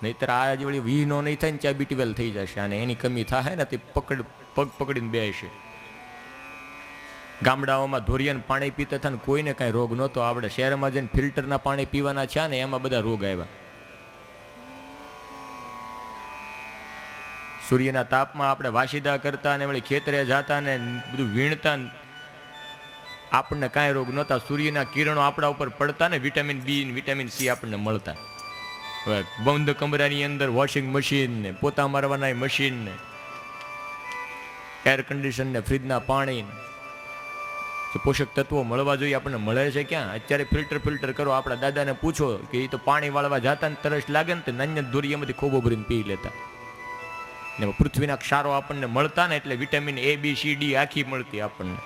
નહીતર આ જે વળી વી નો નહીં થાય ને ત્યાં B12 થઈ જશે, અને એની કમી થાય ને તે પગ પકડીને બેસે. ગામડાઓમાં ધોરિયાનું પાણી પીતા હતા ને કોઈને કાંઈ રોગ નહોતો. આપણે શહેરમાં જઈને ફિલ્ટરના પાણી પીવાના છે ને એમાં બધા રોગ આવ્યા. સૂર્યના તાપમાં આપણે વાસીદા કરતા ને વળી ખેતરે જતા ને બધું વીણતા, આપણને કાંઈ રોગ નહોતા. સૂર્યના કિરણો આપણા ઉપર પડતા ને વિટામિન બી ને વિટામિન સી આપણને મળતા. હવે બંધ કમરાની અંદર વોશિંગ મશીન ને પોતા મારવાના મશીન ને એર કન્ડિશન ને ફ્રીજના પાણી જે પોષક તત્વો મળવા જોઈએ આપણને મળે છે ક્યાં? અત્યારે ફિલ્ટર કરો. આપણા દાદાને પૂછો કે એ તો પાણી વાળવા જતા ને તરસ લાગે ને તે નાની દોરિયામાંથી ખોબો ભરીને પી લેતા. ને પૃથ્વીના ક્ષારો આપણને મળતા ને એટલે vitamin A B C D આખી મળતી આપણને.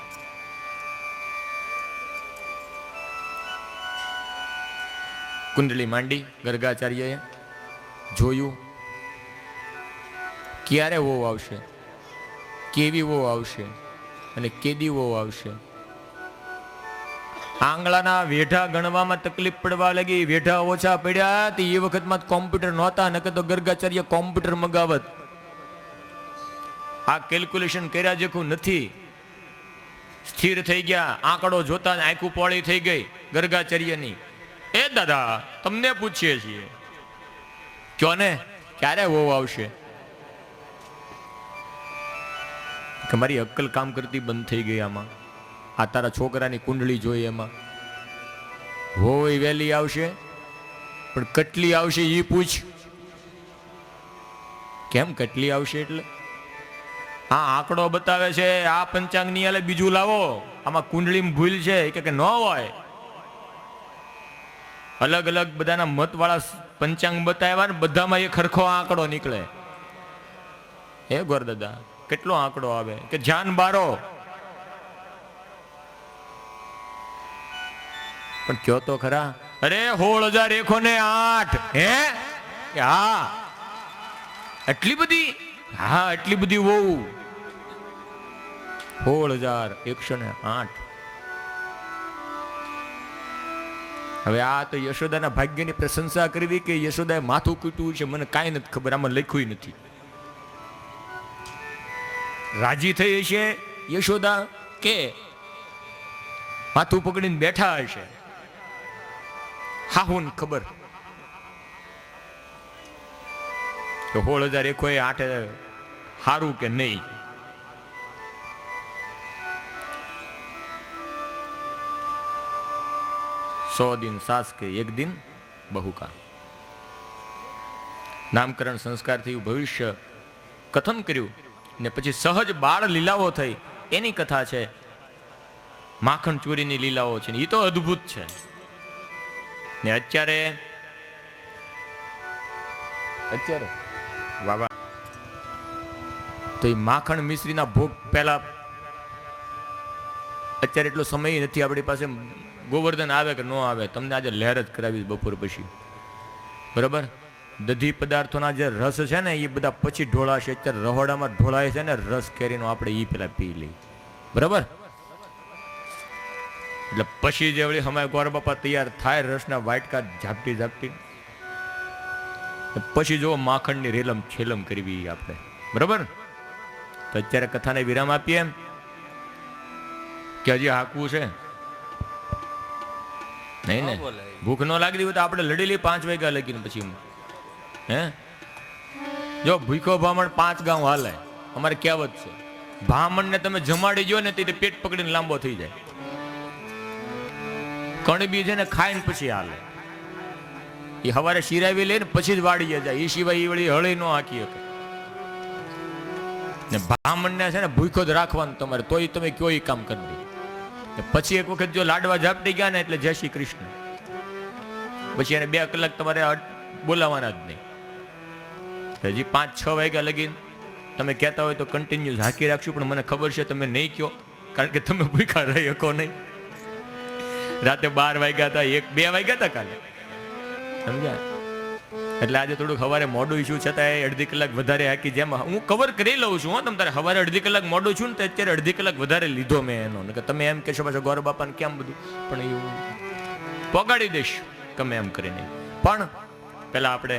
કુંડલી માંડી ગર્ગાચાર્યએ જોયું ક્યારે વહુ આવશે, કેવી વહુ આવશે અને કેદી વહુ આવશે. આંગળાના વેઢા ગણવામાં તકલીફ પડવા લાગી. વેઢા ઓછા પડ્યા તે એ વખતમાં કોમ્પ્યુટર નહોતા, નકર તો ગર્ગાચાર્ય કોમ્પ્યુટર મગાવત. આ કેલ્ક્યુલેશન કર્યા જેખું નથી. સ્થિર થઈ ગયા. આંકડો જોતા આંખું પોળી થઈ ગઈ ગર્ગાચાર્યની. એ દાદા તમને પૂછીએ છીએ, કયો ને ક્યારે વહુ આવશે? કે મારી અક્કલ કામ કરતી બંધ થઈ ગઈ આમાં. આ તારા છોકરાની કુંડળી જોઈ એમાં હોય વહેલી આવશે, પણ કેટલી આવશે એ પૂછ. કેમ કેટલી આવશે? એટલે આ આંકડો બતાવે છે, આ પંચાંગ ની આલે બીજું લાવો, આમાં કુંડળીમાં ભૂલ છે કે ન હોય. અલગ અલગ બધાના મત વાળા પંચાંગ બતાવ્યા ને બધામાં એ ખરખો આંકડો નીકળે. એ ગોરદાદા કેટલો આંકડો આવે કે જાન બારો. પણ કયો તો ખરા, અરે 16,108. હે? હા એટલી બધી? હા એટલી બધી વહુ. 16,108. હવે આ તો યશોદાના ભાગ્યની પ્રશંસા કરવી કે યશોદાએ માથું કૂટ્યું છે મને કાંઈ નથી ખબર, આમાં લખ્યું નથી. રાજી થઈ હશે યશોદા કે માથું પકડીને બેઠા હશે? હાહુન ખબર. 16,108 સારું કે નહીં? સો દિન સાસ કે એક દિન બહુ કા. નામકરણ સંસ્કાર થયું, ભવિષ્ય કથન કર્યું ને પછી સહજ બાળ લીલાઓ થઈ એની કથા છે. માખણ ચોરીની લીલાઓ છે એ તો અદ્ભુત છે. ને અત્યારે વાહ તો એ માખણ મિશ્રીના ભોગ પહેલા, અત્યારે એટલો સમય નથી આપણી પાસે. ગોવર્ધન આવે કે ન આવે તમને આજે લહેર જ કરાવી બપોર પછી, બરાબર? દધી પદાર્થોના જે રસ છે ને એ બધા પછી ઢોળાશે. અત્યારે રહોડામાં ઢોળાય છે ને રસ કેરીનો, આપણે એ પેલા પી લઈ, બરાબર? એટલે પછી જે વળી હમાય ગોર બાપા તૈયાર થાય રસના વાટકા ઝાપટી ઝાપટી, પછી જો માખણની રેલમ છેલમ કરવી આપણે, બરાબર? તો અત્યારે કથાને વિરામ આપીએ એમ કે હજી હાકવું છે? નહીં ને, ભૂખ ન લાગતી હોય તો આપણે લડેલી 5 વાગ્યા લગીને પછી. હે જો ભૂખો ભામણ 5 ગાઉ હાલે. અમારે કહેવત છે, ભામણને તમે જમાડી ગયો ને તે પેટ પકડીને લાંબો થઈ જાય. કણબી છે ને ખાઈને પછી હાલે. એ સવારે શિરાવી લે ને પછી જ વાળી જાય. એ સિવાય એ વળી હળી ન હાકી શકે. ને બ્રાહ્મણને છે ને ભૂખો જ રાખવાનું તમારે, તોય તમે કયો એ કામ કરી દે. પછી એક વખત જો લાડવા ઝાપટી ગયા ને એટલે જય શ્રી કૃષ્ણ. પછી એને 2 કલાક તમારે બોલાવાના જ નહીં. હજી 5-6 વાગ્યા લગી તમે કહેતા હોય તો કન્ટિન્યુ હાકી રાખશું, પણ મને ખબર છે તમે નહીં કહો, કારણ કે તમે ભૂખા રહી શકો નહીં. રાતે 12 વાગ્યા હતા, 1-2 વાગ્યા હતા કાલે, સમજ્યા? એટલે આજે થોડુંક સવારે મોડું ઇશ્યુ છતાં અડધી કલાક વધારે હાકી. જેમ હું કવર કરી લઉં છું. તમ તારે સવારે અડધી કલાક મોડું છું ને તો અત્યારે અડધી કલાક વધારે લીધો મેં એનો. કે તમે એમ કહેશો પાછા ગોર બાપાને કેમ બધું, પણ એવું પગાડી દઈશ ગમે એમ કરીને. પણ પેલા આપણે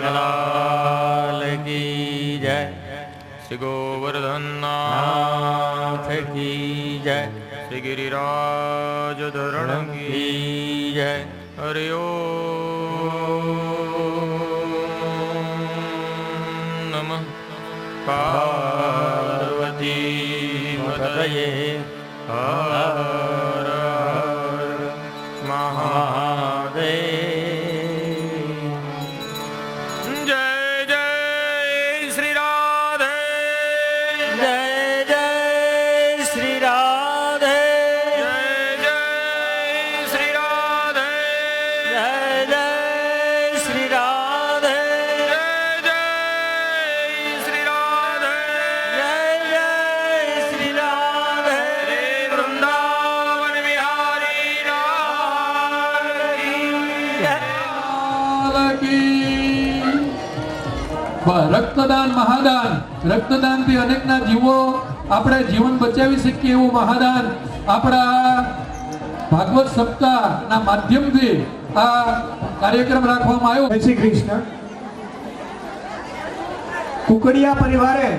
લાલ કી જય. શ્રી ગોવર્ધનનાથ કી જય. શ્રી ગિરિરાજ ધરણ કી જય. હરિ ઓમ નમઃ પાર્વતી પતયે. હર હર મહાદેવ. રક્તદાન મહાદાન. રક્તદાનથી અનેકના જીવો આપણે જીવન બચાવી શકીએ એવું મહાદાન આપણા ભાગવત સપ્તાહના માધ્યમથી આ કાર્યક્રમ રાખવામાં આવ્યો. જય શ્રી કૃષ્ણ. કુકડિયા પરિવારે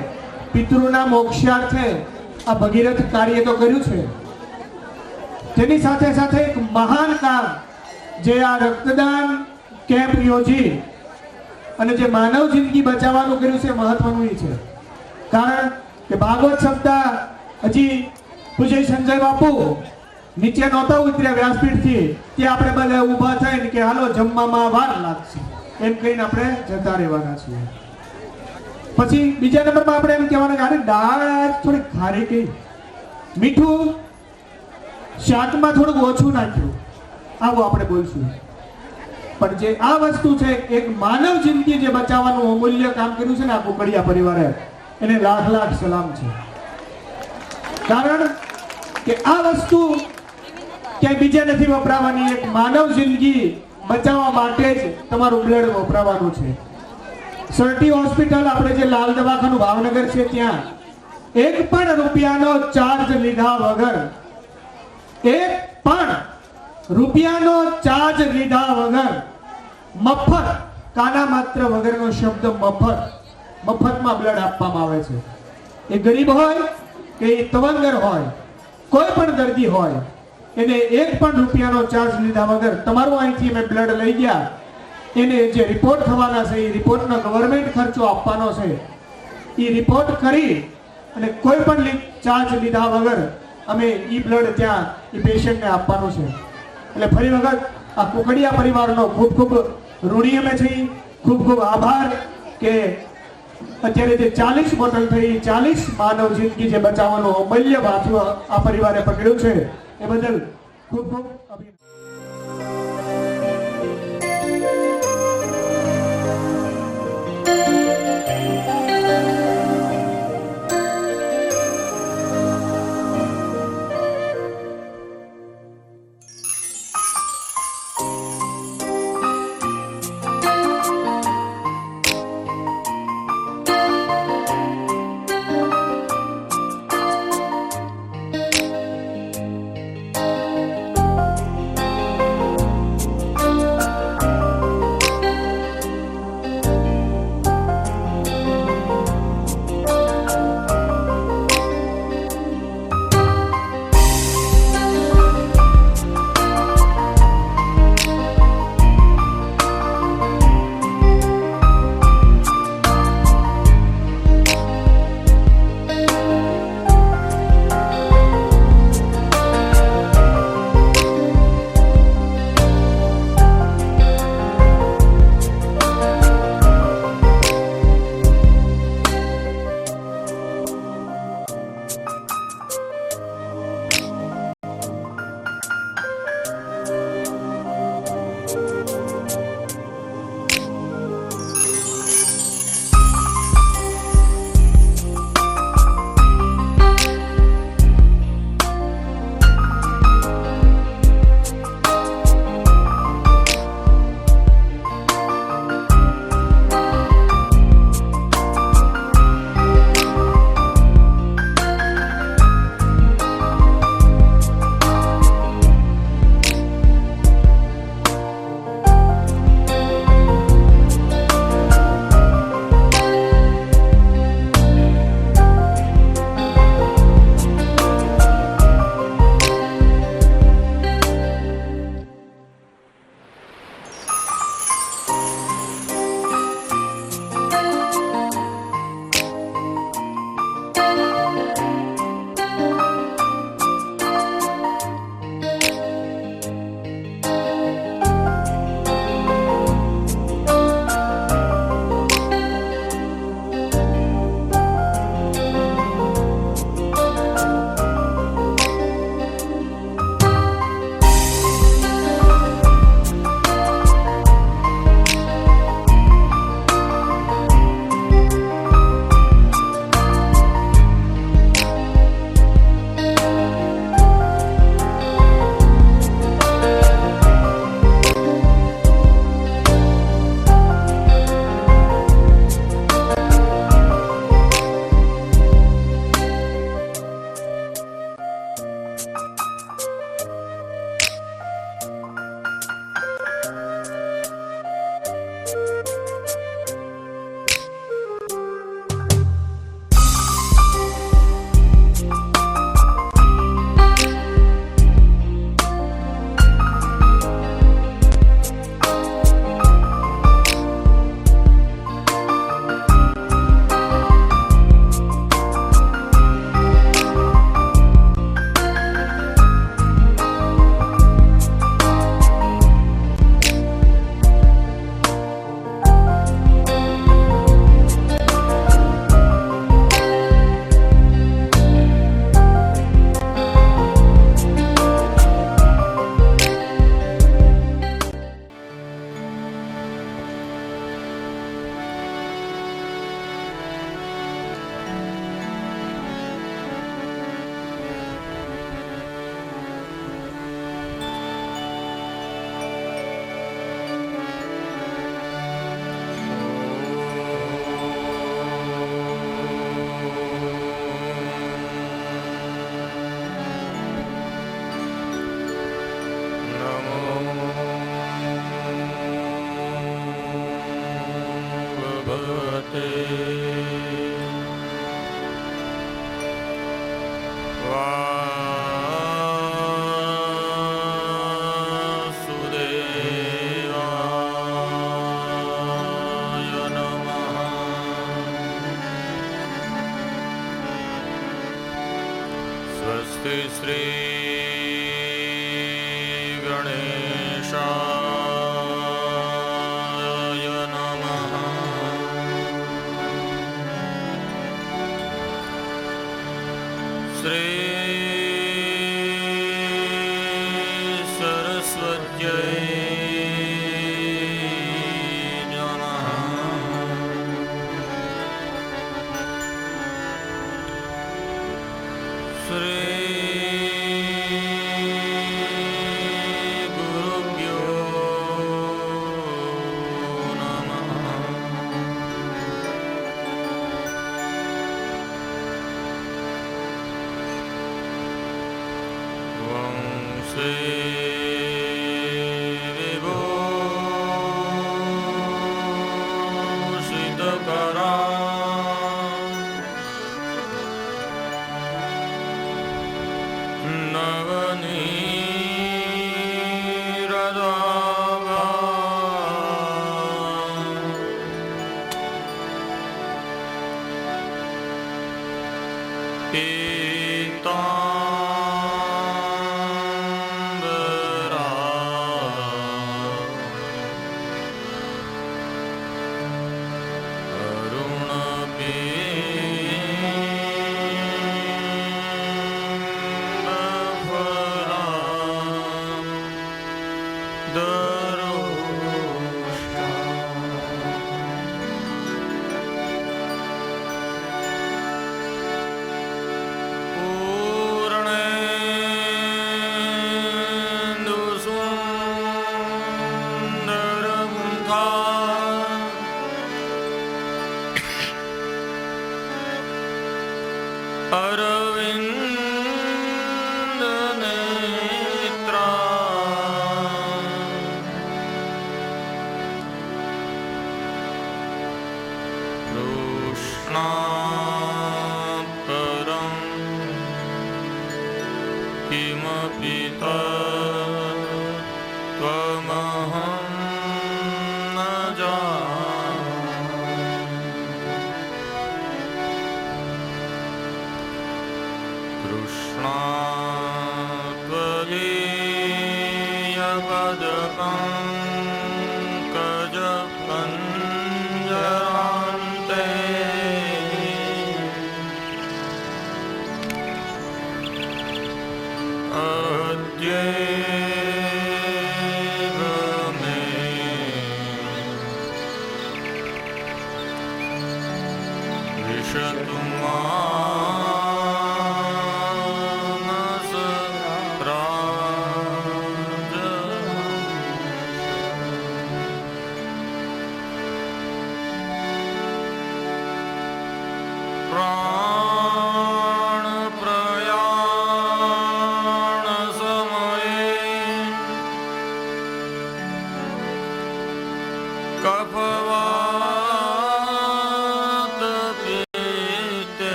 પિતૃના મોક્ષાર્થે આ ભગીરથ કાર્ય તો કર્યું છે. તેની સાથે સાથે એક મહાન કામ જે આ રક્તદાન કેમ્પ યોજી અને જે માનવ જિંદગી બચાવવાનું કર્યું છે મહત્વનું એ છે. કારણ કે ભાગવત સપ્તાહ હજી પૂજ્ય સંજય બાપુ નીચે નહોતા ઉતર્યા વ્યાસપીઠથી, ત્યાં આપણે બધા ઊભા થઈને કે હાલો જમવામાં વાર લાગશે એમ કહીને આપણે જતા રહેવાના છીએ. પછી બીજા નંબરમાં આપણે એમ કહેવાના કે અરે દાળ આજ થોડી ખારી ગઈ, મીઠું શાકમાં થોડુંક ઓછું નાખ્યું, આવું આપણે બોલશું. પણ જે આ વસ્તુ છે, એક માનવ જિંદગી જે બચાવવાનું અમૂલ્ય કામ કર્યું છે ને આ કુકડિયા પરિવારે, એને લાખ લાખ સલામ છે. કારણ કે આ વસ્તુ ક્યાંય બીજે નથી વપરાવાની, એક માનવ જિંદગી બચાવવા માટે જ તમારું બ્લડ વપરાવાનું છે. સરટી હોસ્પિટલ આપણે જે લાલ દવાખાનું ભાવનગર છે ત્યાં એક પણ રૂપિયાનો ચાર્જ લીધા વગર, એક પણ રૂપિયાનો ચાર્જ લીધા વગર મફત, કાના માત્ર વગરનો શબ્દ મફતમાં બ્લડ આપવામાં આવે છે. એ ગરીબ હોય કે એ તવંગર હોય, કોઈ પણ દર્દી હોય, એને એક પણ રૂપિયાનો ચાર્જ લીધા વગર તમારું અહીંથી અમે બ્લડ લઈ ગયા, એને જે રિપોર્ટ થવાના છે એ રિપોર્ટનો ગવર્મેન્ટ ખર્ચો આપવાનો છે, એ રિપોર્ટ કરી અને કોઈ પણ ચાર્જ લીધા વગર અમે એ બ્લડ ત્યાં એ પેશન્ટને આપવાનું છે. એટલે ફરી વખત આ કુકડિયા પરિવારનો ખૂબ ખૂબ ઋણી અમે છીએ. ખૂબ ખૂબ આભાર કે અત્યારે જે 40 બોટલ થઈ, 40 માનવ જિંદગી જે બચાવવાનું અમૂલ્ય બાજુ આ પરિવારે પકડ્યું છે એ બદલ ખૂબ ખૂબ અભિનંદન.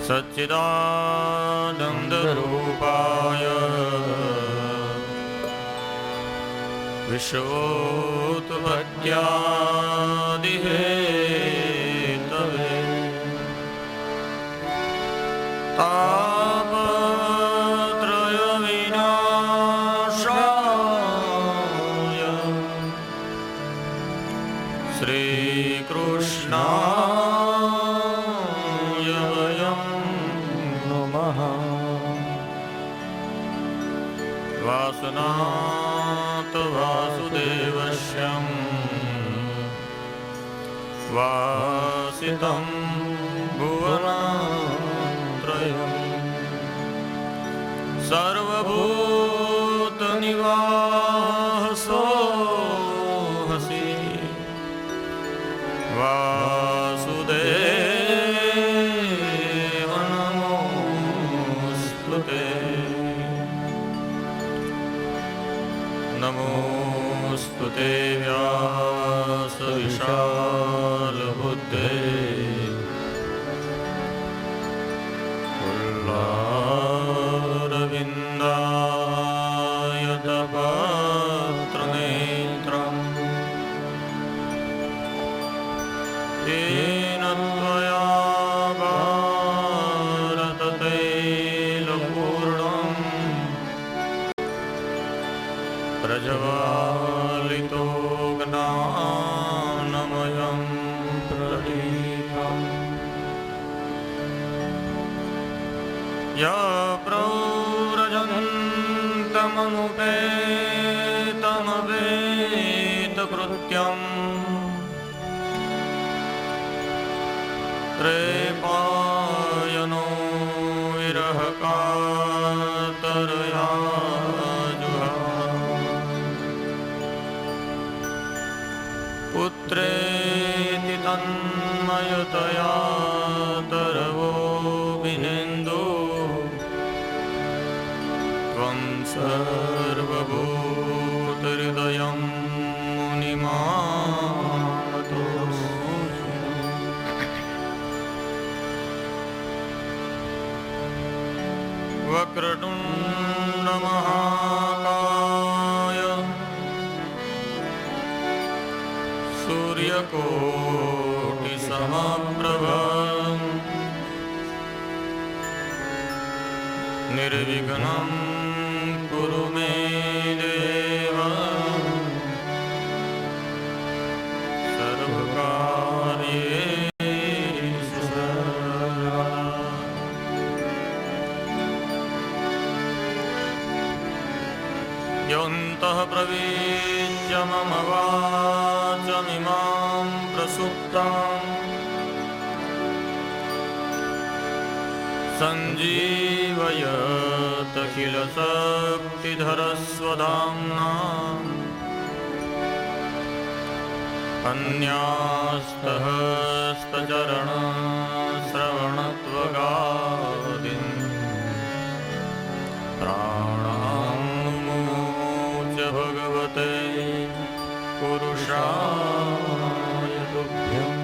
सच्चिदानन्दरूपाय विश्वोत्पत्त्यादिहेतवे तापत्रयविनाशाय श्रीकृष्णाय वयं नमः। वासनात् वासुदेवस्यं वासितं भुवनत्रयम् सर्वभूतनिवासोऽसि वासुदेव नमोऽस्तुते। नमोऽस्तुते व्यासविशालबुद्धे फुल्लारविन्दायतपत्रनेत्रम् येन त्वया भारततैलपूर्णम् प्रज्वालितो ज्ञानमयं प्रदीपम् या प्रव्रजन्तमनुपेतमवेतकृत्यम् त्रेपायनो विरहकातरया पुत्रेति तन्मयतया तरवोऽभिनेन्दु त्वं सर्वभूतहृदयं मुनिमानतोऽसि। वक्रतुण्डमहाकाय सूर्यकोटिसमप्रभ निर्विघ्नं कुरु मे देव सर्वकार्येषु सर्वदा। योऽन्तः प्रविश्य मम वाचमिमां प्रसुप्ताम् सञ्जीवयत किल शक्तिधरस्वधाम्ना अन्यास्तहस्तचरणश्रवणत्वगादीन् प्राणान्मुच भगवते पुरुषाय तुभ्यम्।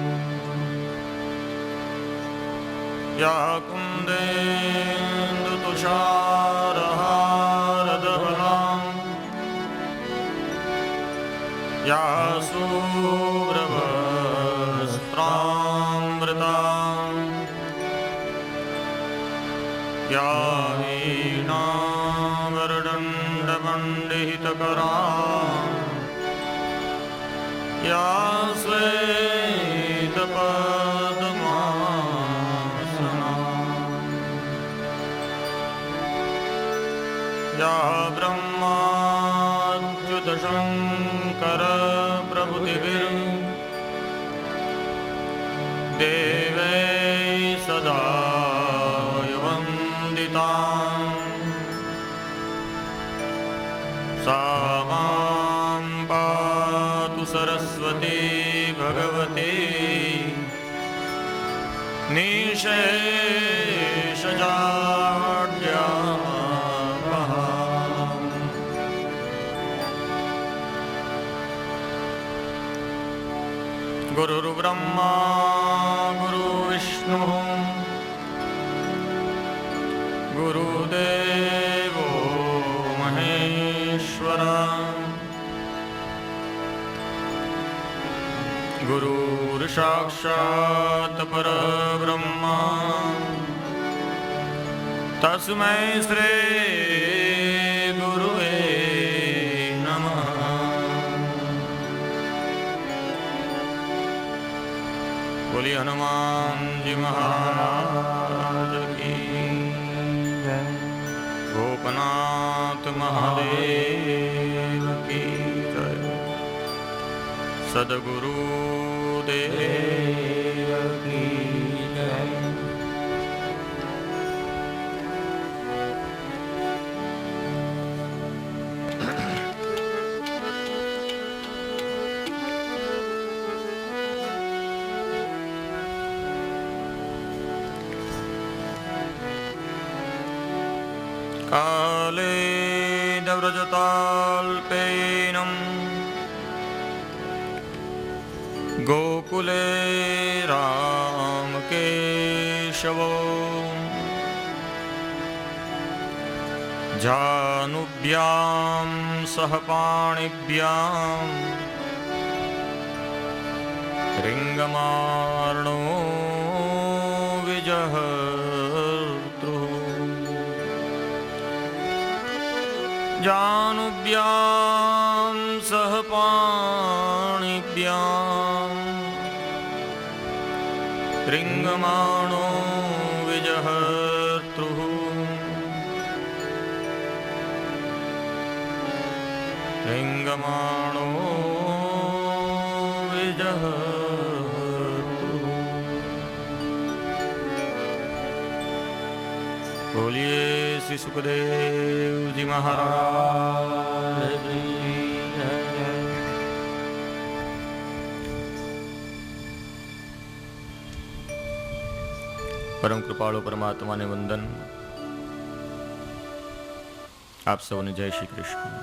या कुन्देन्दुतुषारहारधवलां या शुभ्रवस्त्रामृतां या वीणावरदण्डमण्डितकरां या श्वेतपद्मासना या ब्रह्माच्युतशङ्कर प्रभृतिभिर्देवै सदा वन्दिताम् सा मां पातु सरस्वती भगवती निःशेषजाड्यापहा। गुरुर्ब्रह्मा गुरुर्विष्णुः ગુરુદેવો મહેશ્વર ગુરુર સાક્ષાત પરબ્રહ્મા તસ્મૈ શ્રી ગુરુવે નમઃ. બોલી હનુમાનજી મહારાજ કી જય. ગોપનાથ મહાદેવ કી જય. સદગુરુ દેવ કી જય. કાલે દવ્રજતાલ્પેનમ ગોકુલે રામ કેશવો જાનુભ્યામ સહ પાણિભ્યામ રિંગમાર્ણો વિજહર્તૃ જાનુભ્યામ સહ પાણિભ્યામ રિંગમાણો વિજહર્તૃ રિંગમાણો વિજહર્તૃ. બોલીએ શ્રી સુખદેવજી મહારાજ. પરમ કૃપાળુ પરમાત્માને વંદન. આપ સૌને જય શ્રી કૃષ્ણ.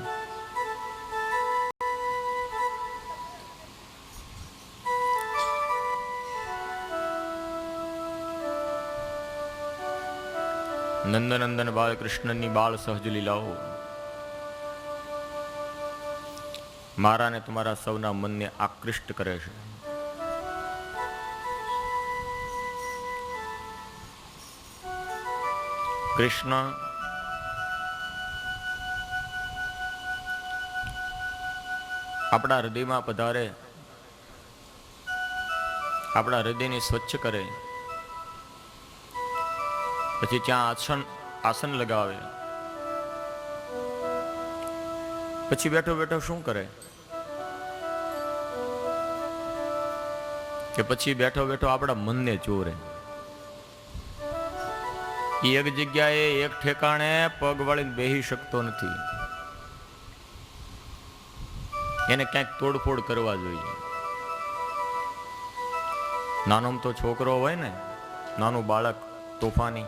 નંદનંદન બાળકૃષ્ણની બાળ સહજ લીલાઓ મારા ને તમારા સૌના મનને આકૃષ્ટ કરે છે. કૃષ્ણ આપણા હૃદયમાં પધારે, આપણા હૃદયને સ્વચ્છ કરે, પછી ત્યાં આસન લગાવે, પછી બેઠો બેઠો શું કરે કે પછી બેઠો બેઠો આપણા મનને ચોરે. એક જગ્યાએ એક ઠેકાણે પગ વાળીને બેહી શકતો નથી. એને ક્યાંક તોડફોડ કરવા જોઈએ. નાનો તો છોકરો હોય ને, નાનું બાળક તોફાની,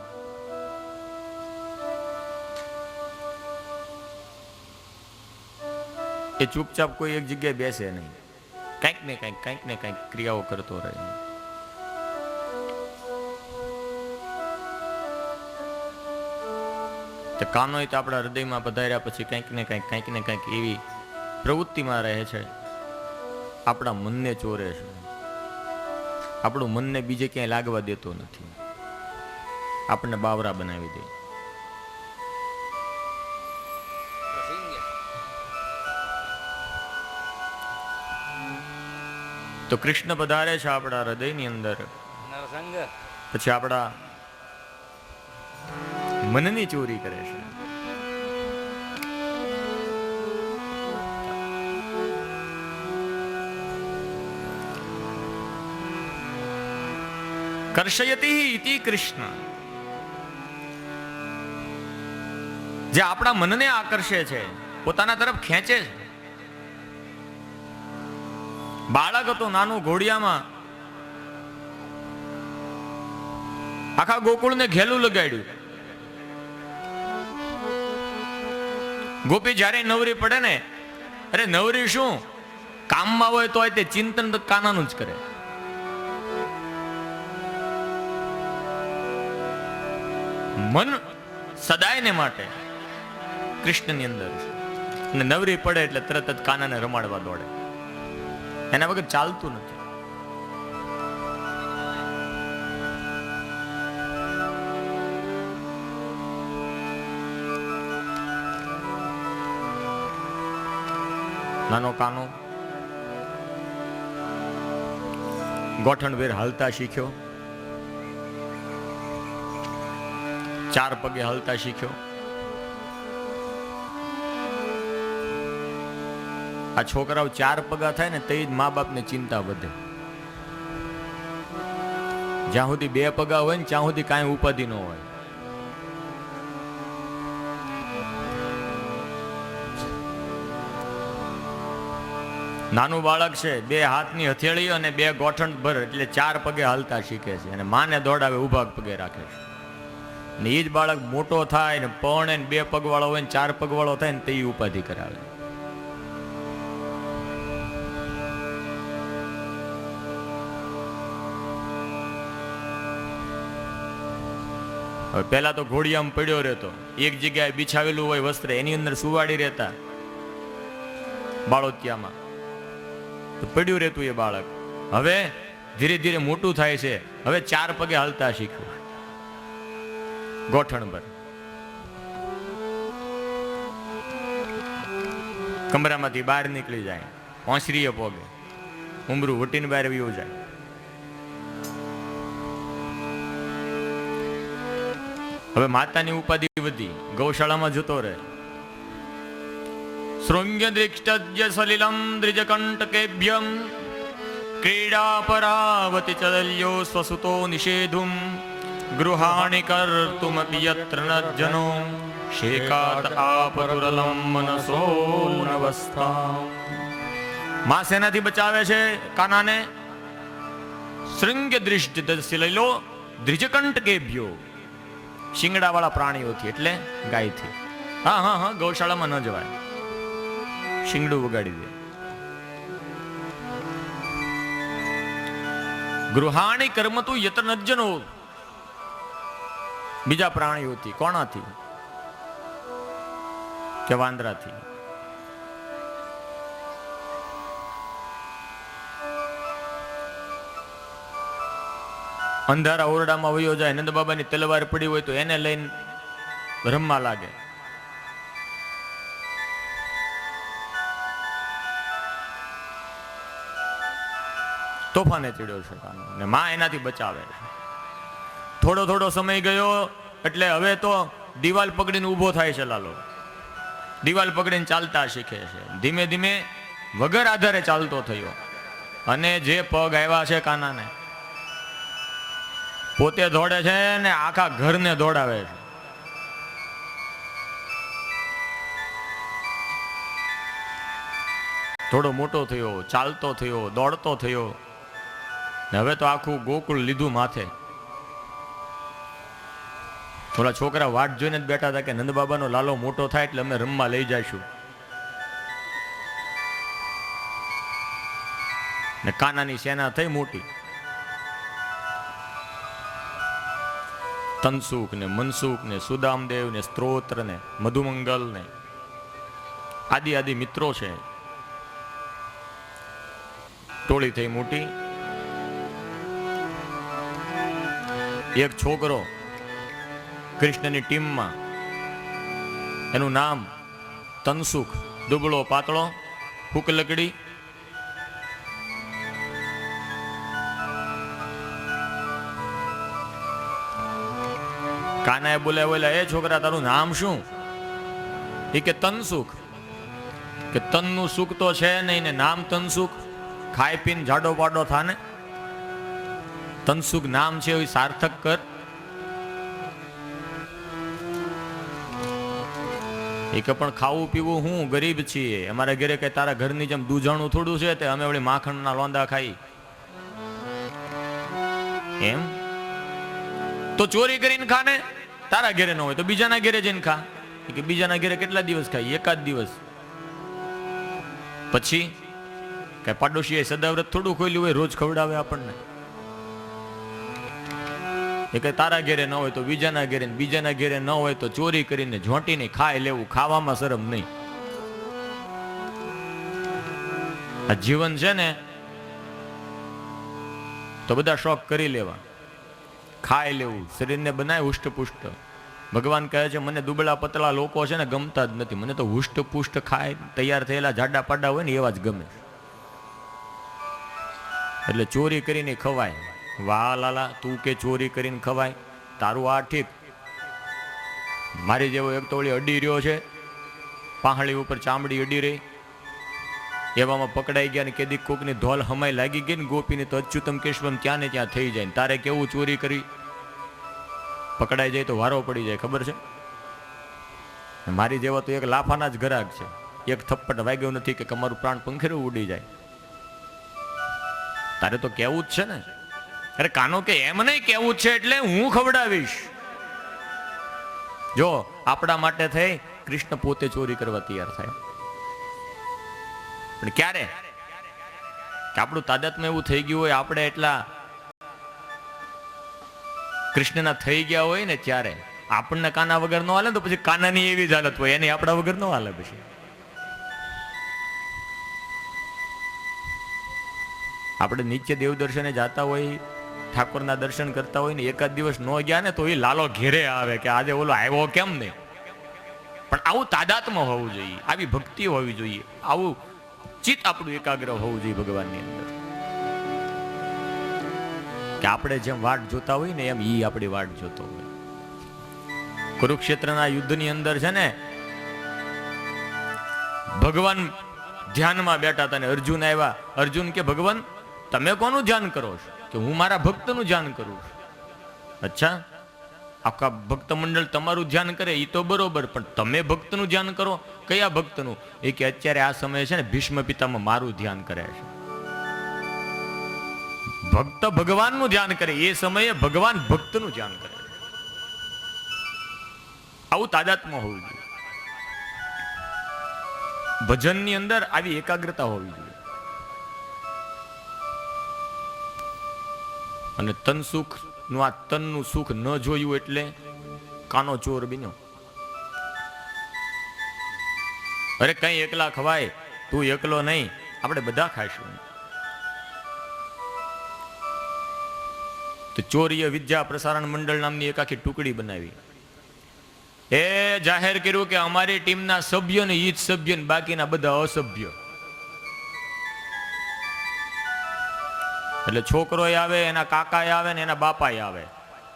એ ચૂપચાપ કોઈ એક જગ્યાએ બેસે નહીં, કંઈક ને કંઈક ક્રિયાઓ કરતો રહે. કાનો તો આપણા હૃદયમાં પધાર્યા પછી કંઈક ને કંઈક એવી પ્રવૃત્તિમાં રહે છે, આપણા મનને ચોરે છે, આપણું મનને બીજે ક્યાંય લાગવા દેતો નથી, આપણને બાવરા બનાવી દે. તો કૃષ્ણ પધારે છે આપણા હૃદયની અંદર, પછી આપણા મનની ચોરી કરે છે. કર્ષયતિ ઇતિ કૃષ્ણ, જે આપણા મનને આકર્ષે છે, પોતાના તરફ ખેંચે છે. બાળક હતો નાનું, ઘોડિયામાં આખા ગોકુળને ઘેલું લગાડ્યું. ગોપી જ્યારે નવરી પડે ને, અરે નવરી શું, કામમાં હોય તો તે ચિંતન કાનાનું જ કરે. મન સદાયને માટે કૃષ્ણની અંદર છે. અને નવરી પડે એટલે તરત જ કાનાને રમાડવા દોડે. એના વગર ચાલતું નથી. નાનો કાનો ગોઠણવેર હાલતા શીખ્યો, 4 પગે હાલતા શીખ્યો. આ છોકરાઓ 4 પગા થાય ને તે જ મા બાપને ચિંતા વધે. જ્યાં સુધી 2 પગા હોય ને ત્યાં સુધી કાંઈ ઉપાધિ ન હોય. નાનું બાળક છે, 2 હાથની હથેળી અને 2 ગોઠણ ભર એટલે 4 પગે હાલતા શીખે છે. અને માને દોડાવે ઉભા પગે રાખે છે. ને એ જ બાળક મોટો થાય ને પરણે 2 પગવાળો હોય ને 4 પગવાળો થાય ને તે ઉપાધિ કરાવે. હવે પહેલા તો ઘોડિયામાં પડ્યો રહેતો, એક જગ્યાએ બિછાવેલું હોય વસ્ત્ર એની અંદર સુવાડી રહેતા બાળોતિયામાં, તો પડ્યું રહેતું એ બાળક. હવે ધીરે ધીરે મોટું થાય છે, હવે 4 પગે હાલતા શીખ્યું, ગોઠણ પર. કમરામાંથી બહાર નીકળી જાય, ઓસરીએ પોગે, ઉમરું વટીને બહાર વયું જાય. હવે માતાની ઉપાધિ વધી, ગૌશાળામાં જતો રહે. શૃંગ્ય દૃષ્ટજ્ય સલિલમ દ્રિજકંટકેભ્યમ ક્રીડા પરાવતિ ચલ્યો સ્વસુતો નિષેધુમ ગૃહાણિ કર્તુમપિ યત્ર નજ્જનો શેકાત આપતુરલમ મનસો નવસ્થા. માં સેનાથી બચાવે છે કાનાને. શૃંગ્ય દૃષ્ટિ સલિલો દ્રિજકંટકેભ્યો, શિંગડા વાળા પ્રાણીઓથી એટલે ગાયથી. હા ગૌશાળામાં ન જવાય, શિંગડું વગાડી દે. ગૃહાણી કર્મતુ યત્ર નજ્જનો, બીજા પ્રાણીઓથી. કોણાથી? કે વાંદરાથી. અંધારા ઓરડામાં વયો જાય, નંદ બાબાની તલવાર પડી હોય તો એને લઈને રમવા લાગે. તોફાને ચડ્યો છે કાનો, ને માં એનાથી બચાવે છે. થોડો થોડો સમય ગયો એટલે હવે તો દિવાલ પકડીને ઊભો થાય છે લાલો. દિવાલ પકડીને ચાલતા શીખે છે. ધીમે ધીમે વગર આધારે ચાલતો થયો. અને જે પગ આવ્યા છે કાનાને, પોતે દોડે છે ને આખા ઘરને દોડાવે છે. થોડો મોટો થયો, ચાલતો થયો, દોડતો થયો, ને હવે તો આખું ગોકુળ લીધું માથે. થોડા છોકરા વાટ જોઈને જ બેઠા હતા કે નંદ બાબાનો લાલો મોટો થાય એટલે અમે રમવા લઈ જઈશું. ને કાનાની સેના થઈ મોટી. તનસુખ ને મનસુખ ને સુદામદેવ ને સ્ત્રોત્ર ને મધુમંગલ ને આદિ આદિ મિત્રો છે. ટોળી થઈ મોટી. એક છોકરો કૃષ્ણની ટીમમાં, એનું નામ તનસુખ, દુબળો પાતળો, ફૂક લકડી. કાનાએ બોલ્યા, એ છોકરા તારું નામ શું? એ કે તનસુખ. કે તનનું સુખ તો છે નહીં ને નામ તનસુખ? ખાઈ પીને જાડો પાડો થાને. તનસુખ નામ છે એ સાર્થક કર. એ કે પણ ખાવું પીવું હું ગરીબ છીએ, અમારા ઘરે કઈ તારા ઘરની જેમ દૂધાણું થોડું છે, તે અમે વળી માખણના લોંદા ખાઈ. એમ તો ચોરી કરીને ખાને, તારા ઘરે ન હોય તો બીજાના ઘરે જઈને ખા. કે બીજાના ઘરે કેટલા દિવસ ખાઈ? 1 દિવસ. પછી કઈ પાડોશીએ સદાવ્રત થોડું ખોલ્યું હોય, રોજ ખવડાવે આપણને. એ કે તારા ઘેરે ન હોય તો બીજાના ઘેરે, બીજાના ઘેરે ન હોય તો ચોરી કરીને ઝોંટીને ખાઈ લેવું, ખાવામાં શરમ નહીં. આ જીવન છે ને તો બધા શોખ કરી લેવા, ખાઈ લેવું, શરીરને બનાય હુષ્ટપુષ્ટ. ભગવાન કહે છે મને દુબળા પતળા લોકો છે ને ગમતા જ નથી, મને તો હુષ્ટપુષ્ટ ખાય તૈયાર થયેલા જાડા પાડા હોય ને એવા જ ગમે. એટલે ચોરી કરીને ખવાય. વાહ લાલા, તું કે ચોરી કરીને ખવાય, તારું આ ઠીક. મારી જેવો એક તોળી અડી રહ્યો છે, પાહળી ઉપર ચામડી અડી રહી, એવામાં પકડાઈ ગયા ને કેદી કોકની ધોલ હમાઈ લાગી ગઈ ને ગોપીને તો અચ્યુતમ કેશવમ ત્યાં ને ત્યાં થઈ જાય. તારે કેવું ચોરી કરી, પકડાઈ જાય તો વારો પડી જાય, ખબર છે? મારી જેવા તો એક લાફાના જ ગ્રાહક છે, એક થપ્પટ વાગ્યો નથી કે તમારું પ્રાણ પંખેરું ઉડી જાય. તારે તો કેવું જ છે ને. અરે કાનો કે એમ નહીં, કેવું જ છે એટલે હું ખવડાવીશ. જો આપણા માટે થઈ કૃષ્ણ પોતે ચોરી કરવા તૈયાર થાય, પણ ક્યારે કે આપણું તાદાત્મ્ય એવું થઈ ગયું હોય, આપણે એટલા કૃષ્ણના થઈ ગયા હોય ને ત્યારે. આપણને કાના વગર ન હાલે તો પછી કાનાની એવી જ હાલત હોય, એની આપણા વગર ન હાલે. પછી આપણે નીચે દેવ દર્શને જાતા હોય, ઠાકોરના દર્શન કરતા હોય ને એકાદ દિવસ ન ગયા ને તો એ લાલો ઘેરે આવે કે આજે ઓલો આવ્યો કેમ નહીં. પણ આવું તાદાત્મ્ય હોવું જોઈએ, આવી ભક્તિ હોવી જોઈએ, આવું ચિત્ત આપણું એકાગ્ર હોવું જોઈએ ભગવાનની અંદર, કે આપણે જેમ વાટ જોતા હોય ને એમ ઈ આપણી વાટ જોતો હોય. કુરુક્ષેત્રના યુદ્ધની અંદર છે ને ભગવાન ધ્યાનમાં બેઠા હતા ને અર્જુન આવ્યા. અર્જુન કે ભગવાન તમે કોનું ધ્યાન કરો છો? કે હું મારા ભક્તનું ધ્યાન કરું છું. અચ્છા, આખા ભક્ત મંડળ તમારું ધ્યાન કરે એ તો બરોબર, પણ તમે ભક્તનું ધ્યાન કરો, કયા ભક્તનું? એ કે અત્યારે આ સમયે છે ને ભીષ્મ પિતામાં મારું ધ્યાન કરે છે. ભક્ત ભગવાનનું ધ્યાન કરે એ સમયે ભગવાન ભક્તનું ધ્યાન કરે. આવું તાદાત્મ્ય હોવું જોઈએ. ભજનની અંદર આવી એકાગ્રતા હોવી જોઈએ. અને તન સુખ નું આ તનનું સુખ ન જોયું એટલે કાનો ચોર બન્યો. અરે કઈ એકલા ખવાય, તું એકલો નહીં, આપણે બધા ખાઈશું. તો ચોરીય વિદ્યા પ્રસારણ મંડળ નામની એક આખી ટુકડી બનાવી. એ જાહેર કર્યું કે અમારી ટીમના સભ્યોને ઈ જ સભ્ય ને બાકીના બધા અસભ્ય. એટલે છોકરો આવે, એના કાકા આવે ને એના બાપા આવે,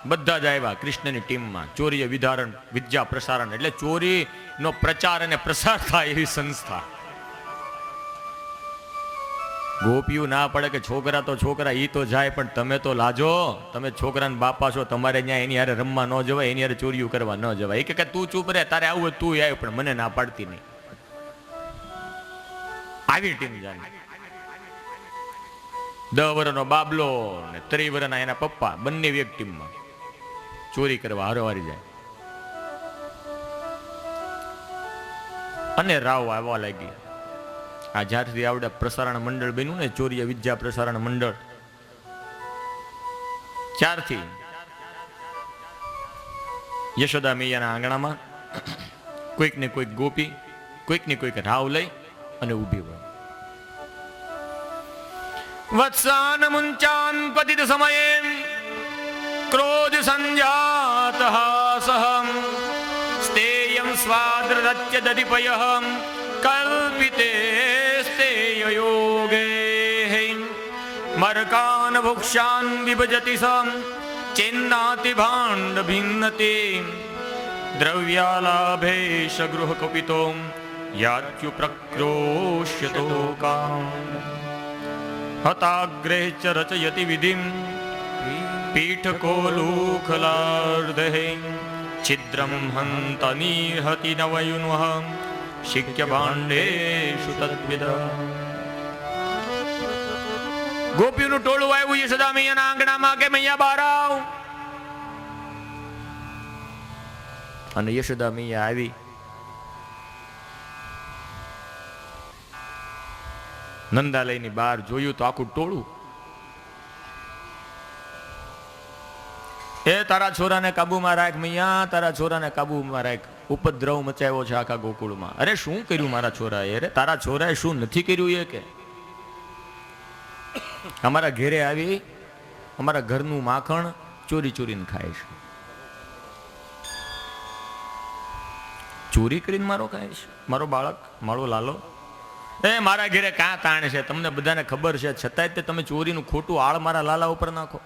બધા જ આવ્યા કૃષ્ણની ટીમમાં. ચોરીય વિદ્યા પ્રસારણ એટલે ચોરીનો પ્રચાર અને પ્રસાર થાય એવી સંસ્થા. ગોપીઓ ના પડે કે છોકરા તો છોકરા, ઈ તો જાય, પણ તમે તો લાજો, તમે છોકરાના બાપા છો, તમારે ત્યાં એની હારે રમવા ન જવાય, એની હારે ચોરીઓ કરવા ન જવાય. એ કે તું ચૂપ રહે, તારે આવું હોય તું આવ્યો, પણ મને ના પાડતી નહીં. આવી ટીમ જાણી. 10 વર્ષનો બાબલો ને 3 વર્ષના એના પપ્પા બંને એક ટીમમાં ચોરી કરવા હારોહારી જાય. અને રાવ આવવા લાગી. આ જ્યારથી આવડે પ્રસારણ મંડળ બન્યું ને, ચોરીય વિદ્યા પ્રસારણ મંડળ, ત્યારથી યશોદા મૈયાના આંગણામાં કોઈક ને કોઈક ગોપી, કોઈક ને કોઈક રાવ લઈ અને ઊભી હોય. વત્સાન મુંચાન પતિત સમયે ક્રોધ સંજાત સહમ સ્તેયં સ્વાદ્રત્ય દધિપયઃ કલ્પિતે સ્તેય યોગે મરકાન ભુક્ષાન વિભજતિ સમ ચેન્નાતિ ભાંડ ભિન્નતે દ્રવ્યાલાભે સગૃહ કપિતો યાત્યુ પ્રક્રોશ્યતો કામ હતાગ્રે ચ રચયતિ વિધિમ પીઠકોલુખલાર્ધે છિદ્રમ હંતનિર્હતિ નવયુન્વઃ શિક્ય ભાંડેષુ તદ્વિદ. ગોપીઓનું ટોળું આવ્યું યશોદા મૈયાના આંગણામાં કે મૈયા બહાર આવ. અને યશોદા મૈયા આવી. નંદાલયની બહાર જોયું તો આખું ટોળું. એ તારા છોરાને કાબુમાં રાખ મૈયા, તારા છોરાને કાબુમાં રાખ, ઉપદ્રવ મચાવ્યો છે આખા ગોકુળમાં. અરે શું કર્યું મારા છોરાએ? અરે તારા છોરાએ શું નથી કર્યું એ કે? અમારા ઘેરે આવી અમારા ઘરનું માખણ ચોરી ચોરીને ખાય છે, ચોરી કરીને મારો ખાય છે મારો બાળક, મારો લાલો. મારા ઘેરે કાં તાણ છે તમને બધાને ખબર છે, છતાંય તે તમે ચોરીનું ખોટું આળ મારા લાલા ઉપર નાખો.